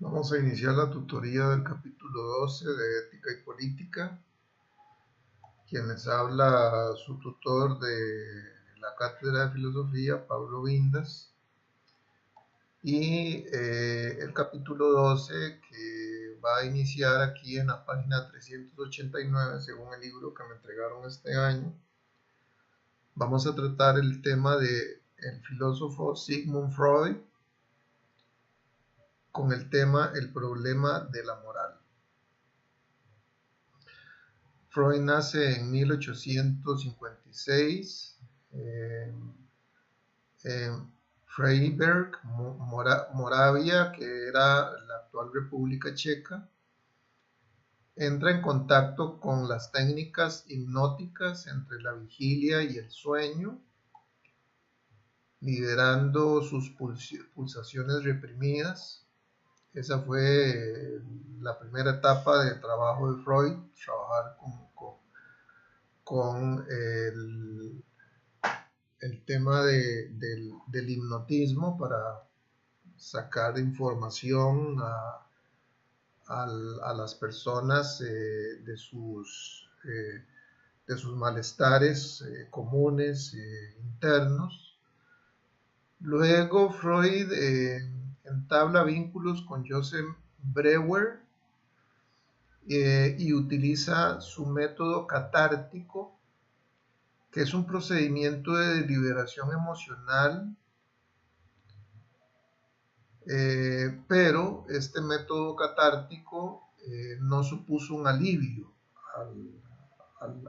Vamos a iniciar la tutoría del capítulo 12 de Ética y Política. Quien les habla, su tutor de la Cátedra de Filosofía, Pablo Vindas. Y el capítulo 12 que va a iniciar aquí en la página 389, según el libro que me entregaron este año. Vamos a tratar el tema del filósofo Sigmund Freud con el tema El problema de la moral. Freud nace en 1856 en Freiberg, Moravia, que era la actual República Checa. Entra en contacto con las técnicas hipnóticas entre la vigilia y el sueño, liberando sus pulsaciones reprimidas. Esa fue la primera etapa de trabajo de Freud, trabajar con el tema del hipnotismo para sacar información a las personas de sus malestares comunes internos. Luego Freud entabla vínculos con Joseph Breuer y utiliza su método catártico, que es un procedimiento de liberación emocional, pero este método catártico no supuso un alivio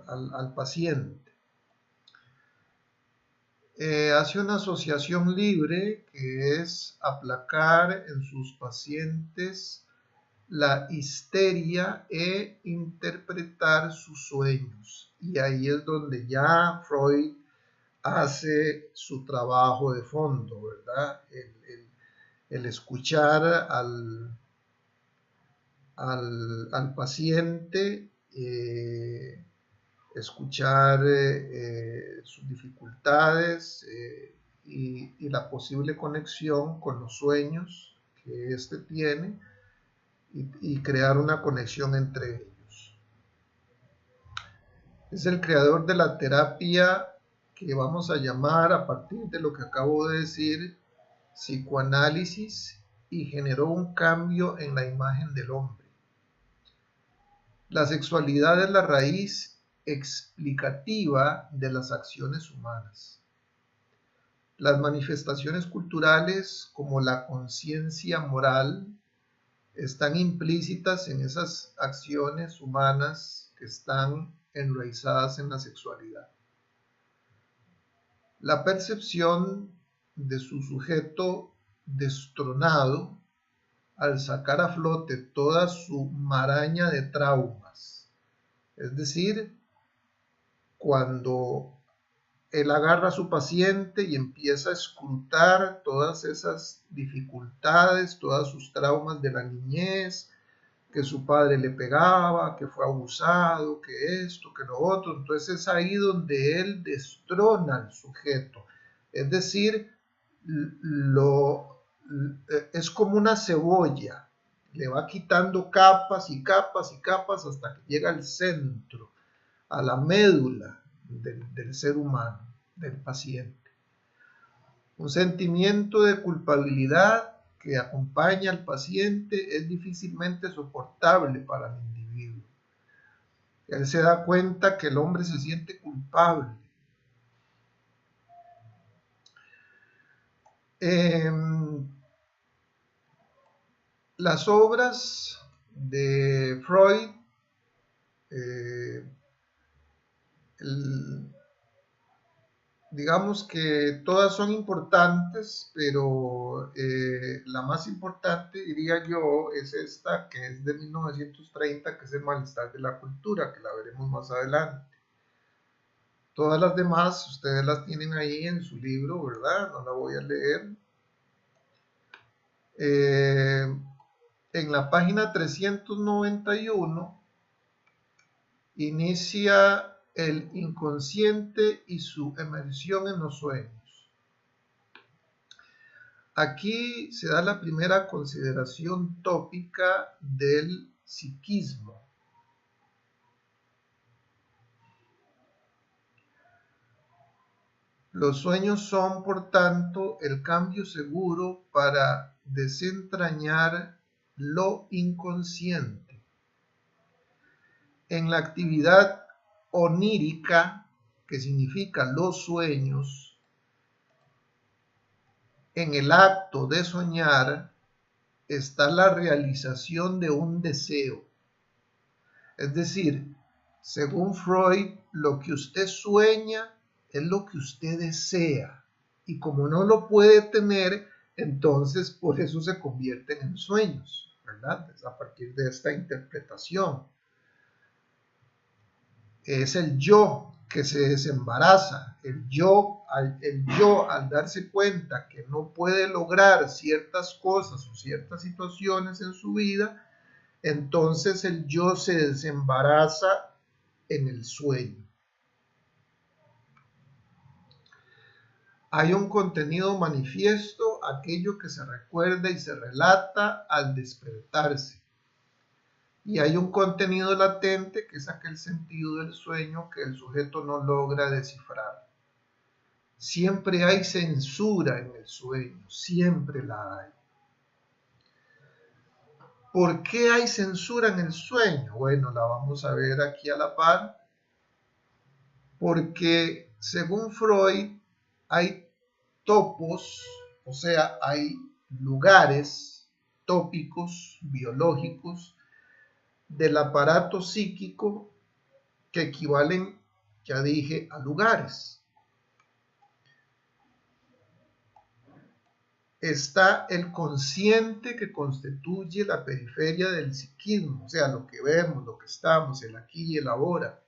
al paciente. Hace una asociación libre, que es aplacar en sus pacientes la histeria e interpretar sus sueños. Y ahí es donde ya Freud hace su trabajo de fondo, ¿verdad? El escuchar al paciente, escuchar sus dificultades y la posible conexión con los sueños que éste tiene y crear una conexión entre ellos. Es el creador de la terapia que vamos a llamar, a partir de lo que acabo de decir, psicoanálisis, y generó un cambio en la imagen del hombre. La sexualidad es la raíz explicativa de las acciones humanas. Las manifestaciones culturales, como la conciencia moral, están implícitas en esas acciones humanas que están enraizadas en la sexualidad. La percepción de su sujeto destronado, al sacar a flote toda su maraña de traumas, es decir, cuando él agarra a su paciente y empieza a escrutar todas esas dificultades, todos sus traumas de la niñez, que su padre le pegaba, que fue abusado, que esto, que lo otro. Entonces es ahí donde él destrona al sujeto. Es decir, es como una cebolla, le va quitando capas y capas y capas hasta que llega al centro, a la médula del ser humano, del paciente. Un sentimiento de culpabilidad que acompaña al paciente es difícilmente soportable para el individuo. Él se da cuenta que el hombre se siente culpable. Las obras de Freud, digamos que todas son importantes, pero la más importante, diría yo, es esta, que es de 1930, que es El malestar de la cultura, que la veremos más adelante. Todas las demás ustedes las tienen ahí en su libro, ¿verdad? No la voy a leer. En la página 391 inicia el inconsciente y su emersión en los sueños. Aquí se da la primera consideración tópica del psiquismo. Los sueños son, por tanto, el cambio seguro para desentrañar lo inconsciente. En la actividad onírica, que significa los sueños, en el acto de soñar está la realización de un deseo. Es decir, según Freud, lo que usted sueña es lo que usted desea. Y como no lo puede tener, entonces por eso se convierten en sueños, ¿verdad? Es a partir de esta interpretación. Es el yo que se desembaraza, el yo al darse cuenta que no puede lograr ciertas cosas o ciertas situaciones en su vida, entonces el yo se desembaraza en el sueño. Hay un contenido manifiesto, aquello que se recuerda y se relata al despertarse. Y hay un contenido latente, que es aquel sentido del sueño que el sujeto no logra descifrar. Siempre hay censura en el sueño, siempre la hay. ¿Por qué hay censura en el sueño? Bueno, la vamos a ver aquí a la par. Porque según Freud hay topos, o sea, hay lugares tópicos, biológicos, del aparato psíquico que equivalen, ya dije, a lugares. Está el consciente que constituye la periferia del psiquismo, o sea, lo que vemos, lo que estamos, el aquí y el ahora.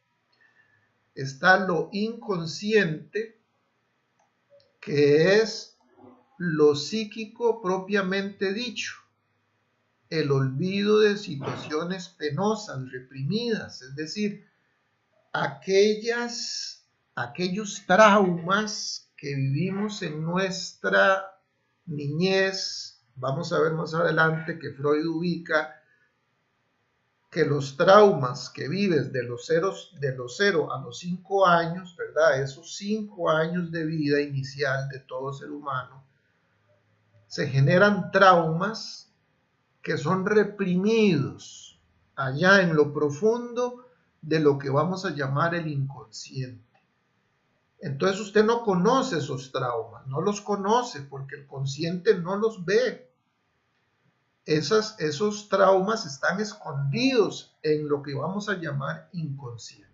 Está lo inconsciente, que es lo psíquico propiamente dicho, el olvido de situaciones penosas, reprimidas, es decir, aquellos traumas que vivimos en nuestra niñez. Vamos a ver más adelante que Freud ubica que los traumas que vives de los 0 a los 5 años, ¿verdad? Esos 5 años de vida inicial de todo ser humano, se generan traumas que son reprimidos allá en lo profundo de lo que vamos a llamar el inconsciente. Entonces usted no conoce esos traumas, no los conoce porque el consciente no los ve. Esos traumas están escondidos en lo que vamos a llamar inconsciente.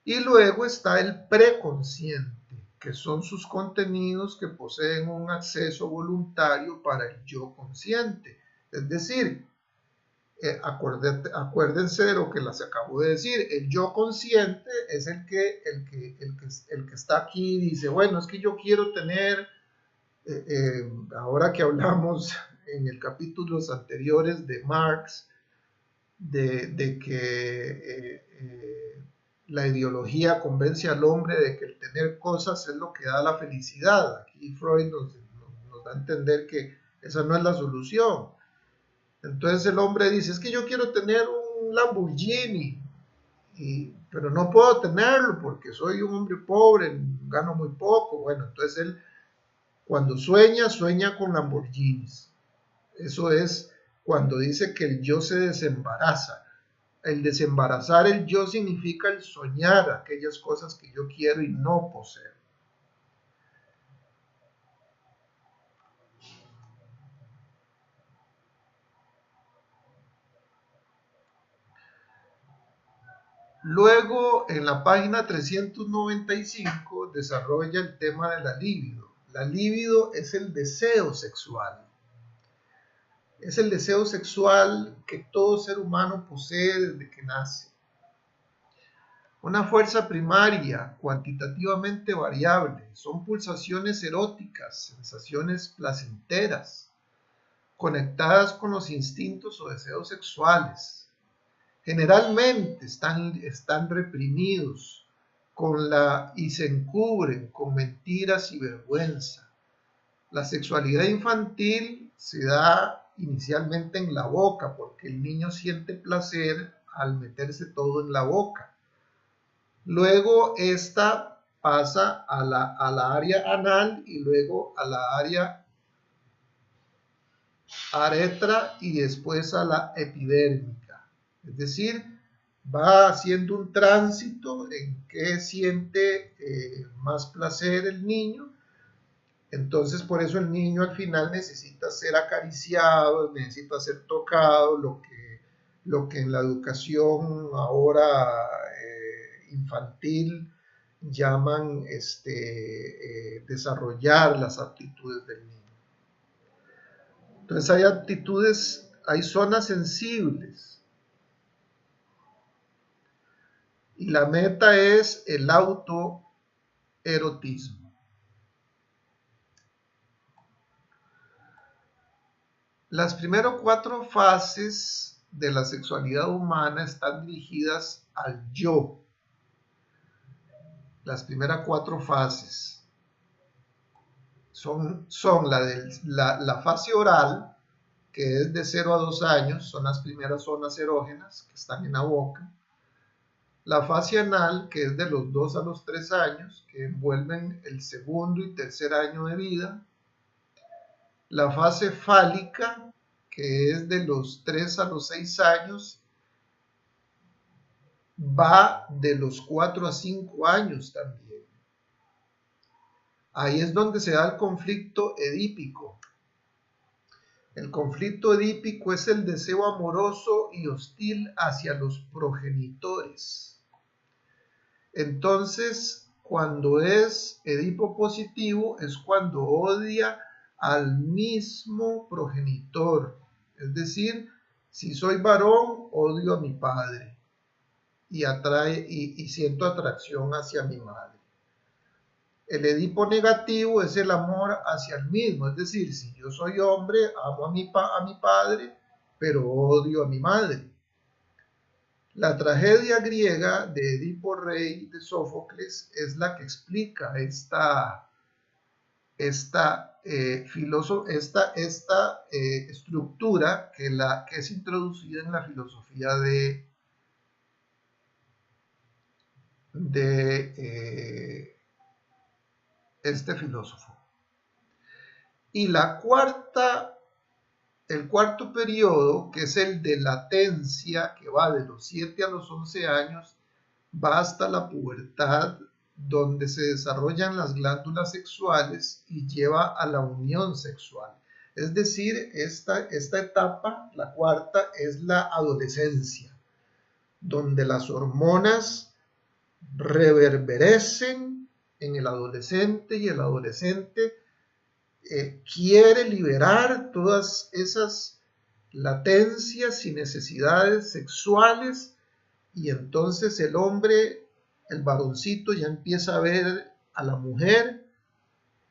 Y luego está el preconsciente, que son sus contenidos que poseen un acceso voluntario para el yo consciente. Es decir, acuérdense de lo que les acabo de decir, el yo consciente es el que está aquí y dice, bueno, es que yo quiero tener, ahora que hablamos en el capítulos anteriores de Marx, de que la ideología convence al hombre de que el tener cosas es lo que da la felicidad. Aquí Freud nos da a entender que esa no es la solución. Entonces el hombre dice, es que yo quiero tener un Lamborghini, pero no puedo tenerlo porque soy un hombre pobre, gano muy poco. Bueno, entonces él cuando sueña con Lamborghinis. Eso es cuando dice que el yo se desembaraza. El desembarazar el yo significa el soñar aquellas cosas que yo quiero y no poseo. Luego, en la página 395, desarrolla el tema de la libido. La libido es el deseo sexual. Es el deseo sexual que todo ser humano posee desde que nace. Una fuerza primaria, cuantitativamente variable, son pulsaciones eróticas, sensaciones placenteras, conectadas con los instintos o deseos sexuales. Generalmente están reprimidos y se encubren con mentiras y vergüenza. La sexualidad infantil se da inicialmente en la boca, porque el niño siente placer al meterse todo en la boca. Luego esta pasa a la área anal y luego a la área aretra y después a la epidérmica. Es decir, va haciendo un tránsito en que siente más placer el niño. Entonces, por eso el niño al final necesita ser acariciado, necesita ser tocado, lo que en la educación ahora infantil llaman desarrollar las aptitudes del niño. Entonces hay aptitudes, hay zonas sensibles. Y la meta es el autoerotismo. Las primeras 4 fases de la sexualidad humana están dirigidas al yo. Las primeras 4 fases son la fase oral, que es de 0 a 2 años, son las primeras zonas erógenas que están en la boca. La fase anal, que es de los 2 a los 3 años, que envuelven el segundo y tercer año de vida. La fase fálica, que es de los 3 a los 6 años, va de los 4 a 5 años también. Ahí es donde se da el conflicto edípico. El conflicto edípico es el deseo amoroso y hostil hacia los progenitores. Entonces, cuando es Edipo positivo, es cuando odia al mismo progenitor. Es decir, si soy varón, odio a mi padre y siento atracción hacia mi madre. El Edipo negativo es el amor hacia el mismo, es decir, si yo soy hombre, amo a mi padre, pero odio a mi madre. La tragedia griega de Edipo Rey de Sófocles es la que explica esta estructura que es introducida en la filosofía de este filósofo. Y el cuarto periodo, que es el de latencia, que va de los 7 a los 11 años, va hasta la pubertad, donde se desarrollan las glándulas sexuales y lleva a la unión sexual. Es decir, esta etapa, la cuarta, es la adolescencia, donde las hormonas reverberecen en el adolescente y el adolescente quiere liberar todas esas latencias y necesidades sexuales, y entonces el hombre, el varoncito, ya empieza a ver a la mujer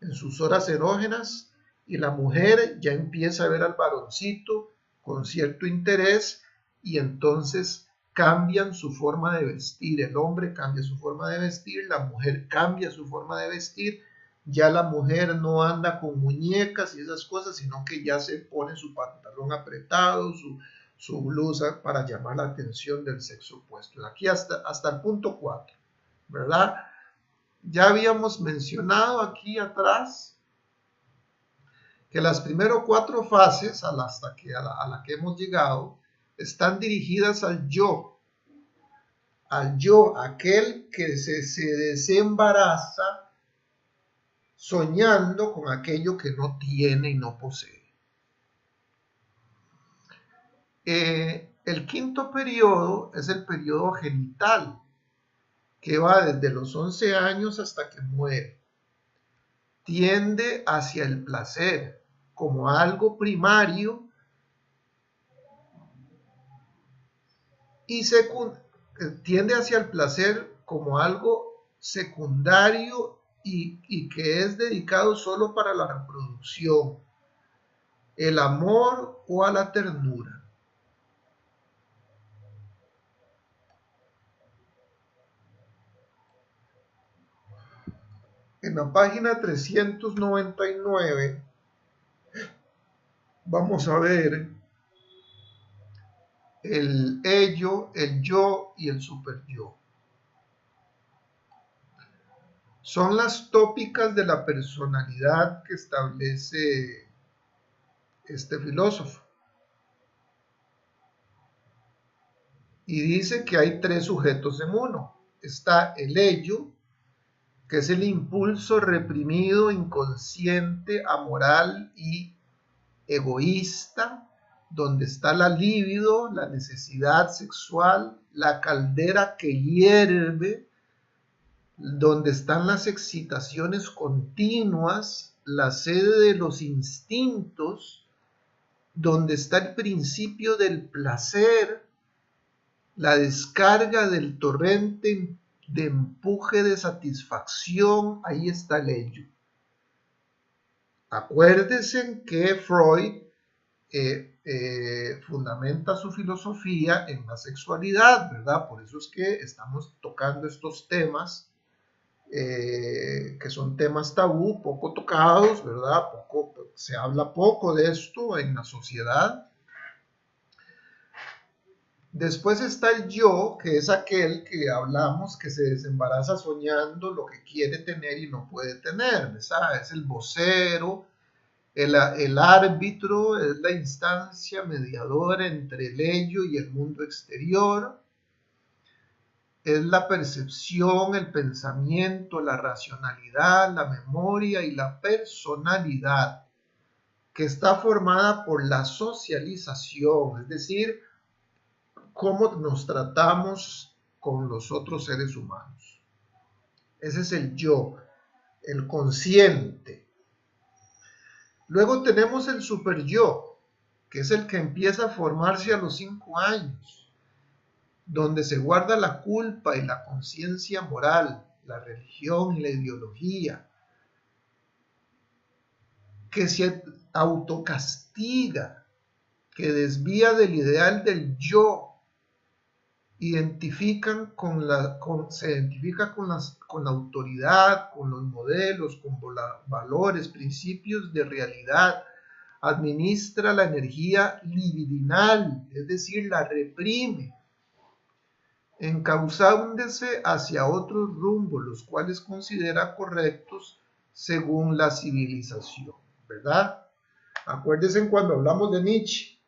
en sus horas erógenas, y la mujer ya empieza a ver al varoncito con cierto interés, y entonces cambian su forma de vestir. El hombre cambia su forma de vestir, la mujer cambia su forma de vestir. Ya la mujer no anda con muñecas y esas cosas, sino que ya se pone su pantalón apretado, su blusa, para llamar la atención del sexo opuesto. Aquí hasta el punto 4, ¿verdad? Ya habíamos mencionado aquí atrás que las primeras 4 fases a la que hemos llegado están dirigidas al yo, aquel que se desembaraza soñando con aquello que no tiene y no posee. El quinto periodo es el periodo genital, que va desde los 11 años hasta que muere. Tiende hacia el placer como algo primario y tiende hacia el placer como algo secundario y que es dedicado solo para la reproducción, el amor o a la ternura. En la página 399 vamos a ver el ello, el yo y el superyo. Son las tópicas de la personalidad que establece este filósofo. Y dice que hay tres sujetos en uno. Está el ello, que es el impulso reprimido, inconsciente, amoral y egoísta, donde está la libido, la necesidad sexual, la caldera que hierve, donde están las excitaciones continuas, la sede de los instintos, donde está el principio del placer, la descarga del torrente de empuje de satisfacción, ahí está el ello. Acuérdense que Freud fundamenta su filosofía en la sexualidad, ¿verdad? Por eso es que estamos tocando estos temas, que son temas tabú, poco tocados, ¿verdad? Se habla poco de esto en la sociedad. Después está el yo, que es aquel que hablamos, que se desembaraza soñando lo que quiere tener y no puede tener, ¿verdad? Es el vocero, el árbitro, es la instancia mediadora entre el ello y el mundo exterior. Es la percepción, el pensamiento, la racionalidad, la memoria y la personalidad, que está formada por la socialización, es decir, cómo nos tratamos con los otros seres humanos. Ese es el yo, el consciente. Luego tenemos el superyo, que es el que empieza a formarse a los 5 años, donde se guarda la culpa y la conciencia moral, la religión y la ideología, que se autocastiga, que desvía del ideal del yo, se identifica con la autoridad, con los modelos, con valores, principios de realidad, administra la energía libidinal, es decir, la reprime, encauzándose hacia otros rumbos, los cuales considera correctos según la civilización, ¿verdad? Acuérdense cuando hablamos de Nietzsche,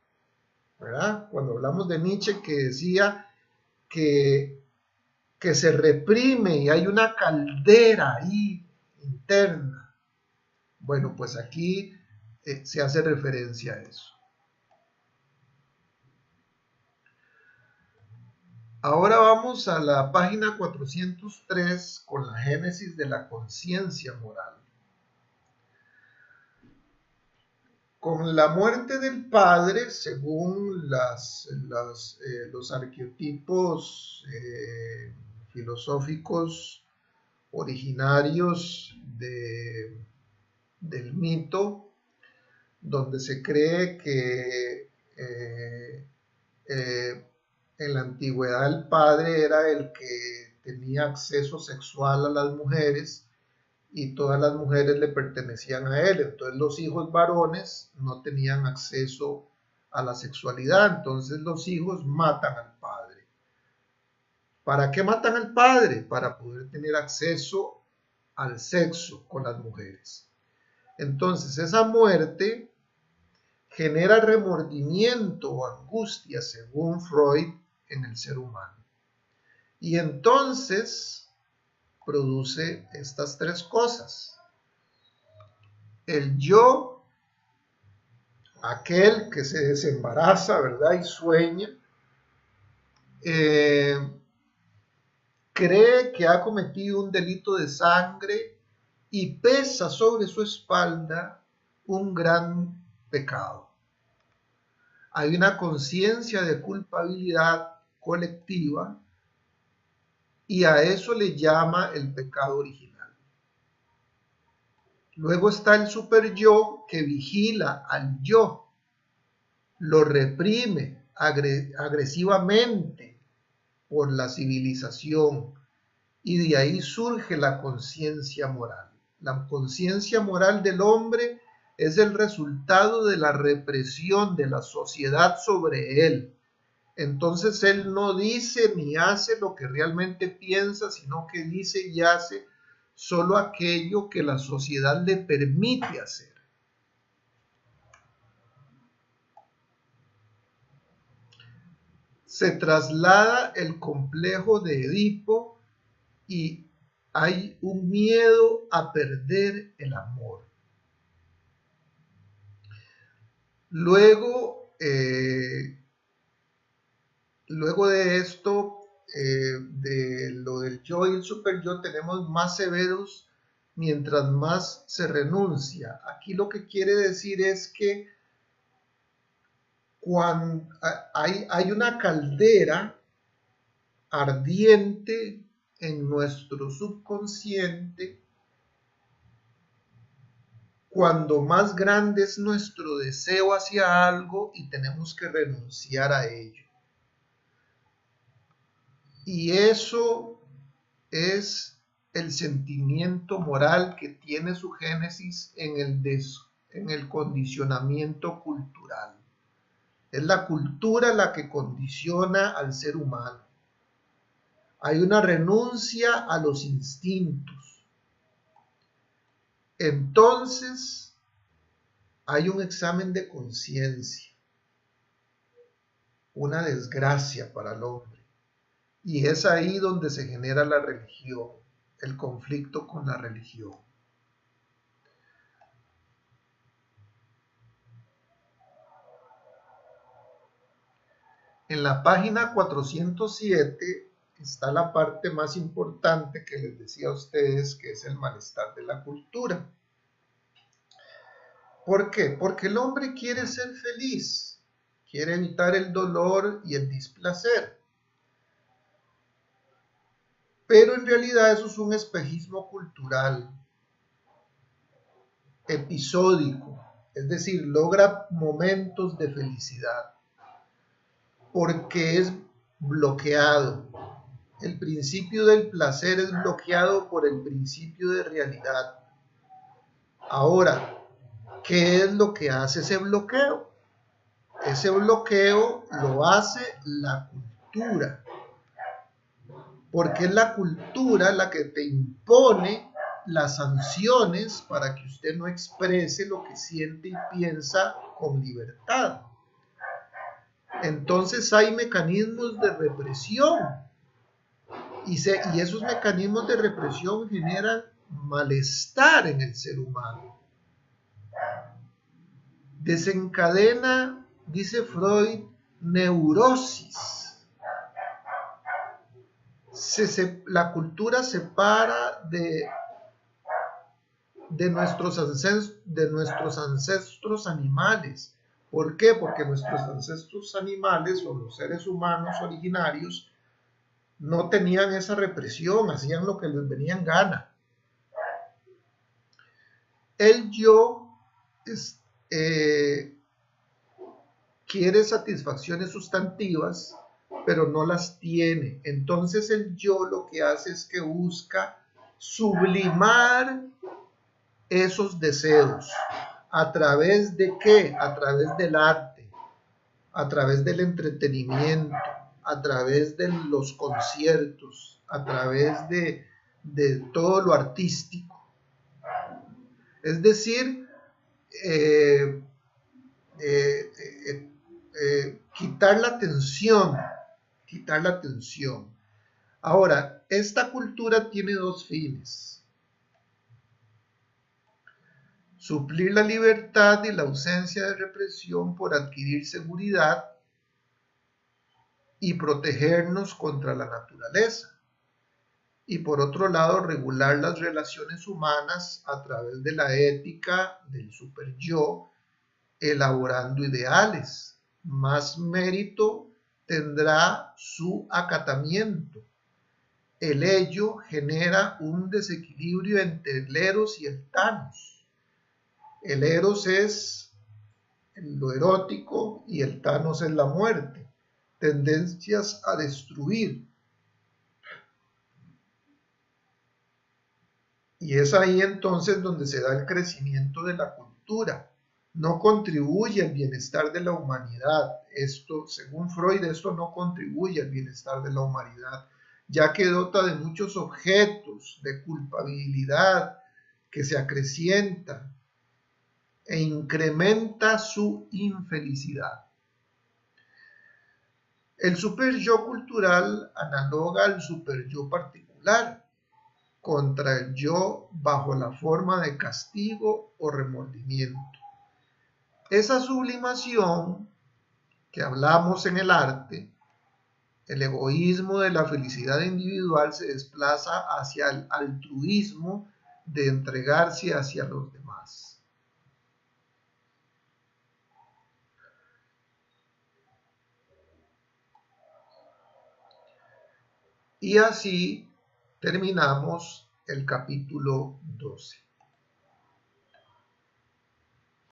¿verdad? Cuando hablamos de Nietzsche, que decía que se reprime y hay una caldera ahí interna. Bueno, pues aquí se hace referencia a eso. Ahora vamos a la página 403 con la génesis de la conciencia moral. Con la muerte del padre, según los arquetipos filosóficos originarios del mito, donde se cree que en la antigüedad el padre era el que tenía acceso sexual a las mujeres y todas las mujeres le pertenecían a él. Entonces los hijos varones no tenían acceso a la sexualidad, entonces los hijos matan al padre. ¿Para qué matan al padre? Para poder tener acceso al sexo con las mujeres. Entonces esa muerte genera remordimiento o angustia, según Freud, en el ser humano. Y entonces produce estas tres cosas. El yo, aquel que se desembaraza, ¿verdad? Y sueña, cree que ha cometido un delito de sangre y pesa sobre su espalda un gran pecado. Hay una conciencia de culpabilidad colectiva y a eso le llama el pecado original. Luego está el superyo, que vigila al yo, lo reprime agresivamente por la civilización y de ahí surge la conciencia moral. La conciencia moral del hombre es el resultado de la represión de la sociedad sobre él. Entonces él no dice ni hace lo que realmente piensa, sino que dice y hace solo aquello que la sociedad le permite hacer. Se traslada el complejo de Edipo y hay un miedo a perder el amor. Luego de esto, de lo del yo y el superyo, tenemos más severos mientras más se renuncia. Aquí lo que quiere decir es que cuando hay una caldera ardiente en nuestro subconsciente, cuando más grande es nuestro deseo hacia algo y tenemos que renunciar a ello. Y eso es el sentimiento moral que tiene su génesis en el condicionamiento cultural. Es la cultura la que condiciona al ser humano. Hay una renuncia a los instintos. Entonces, hay un examen de conciencia, una desgracia para el hombre. Y es ahí donde se genera la religión, el conflicto con la religión. En la página 407 está la parte más importante que les decía a ustedes, que es el malestar de la cultura. ¿Por qué? Porque el hombre quiere ser feliz, quiere evitar el dolor y el displacer. Pero en realidad eso es un espejismo cultural, episódico, es decir, logra momentos de felicidad, porque es bloqueado. El principio del placer es bloqueado por el principio de realidad. Ahora, ¿qué es lo que hace ese bloqueo? Ese bloqueo lo hace la cultura, porque es la cultura la que te impone las sanciones para que usted no exprese lo que siente y piensa con libertad. Entonces hay mecanismos de represión y esos mecanismos de represión generan malestar en el ser humano. Desencadena, dice Freud, neurosis. La cultura separa de nuestros ancestros animales. ¿Por qué? Porque nuestros ancestros animales o los seres humanos originarios no tenían esa represión, hacían lo que les venía en gana. El yo quiere satisfacciones sustantivas, pero no las tiene. Entonces el yo lo que hace es que busca sublimar esos deseos. ¿A través de qué? A través del arte, a través del entretenimiento, a través de los conciertos, a través de todo lo artístico. Es decir, quitar la atención. Ahora, esta cultura tiene dos fines: suplir la libertad y la ausencia de represión por adquirir seguridad y protegernos contra la naturaleza. Y por otro lado, regular las relaciones humanas a través de la ética del superyo, elaborando ideales. Más mérito tendrá su acatamiento. El ello genera un desequilibrio entre el eros y el thanatos. El eros es lo erótico y el thanatos es la muerte, tendencias a destruir. Y es ahí entonces donde se da el crecimiento de la cultura. cultura, no contribuye al bienestar de la humanidad. Esto, según Freud, esto no contribuye al bienestar de la humanidad, ya que dota de muchos objetos de culpabilidad que se acrecientan e incrementa su infelicidad. El superyo cultural analoga al superyo particular contra el yo bajo la forma de castigo o remordimiento. Esa sublimación que hablamos en el arte, el egoísmo de la felicidad individual se desplaza hacia el altruismo de entregarse hacia los demás. Y así terminamos el capítulo 12.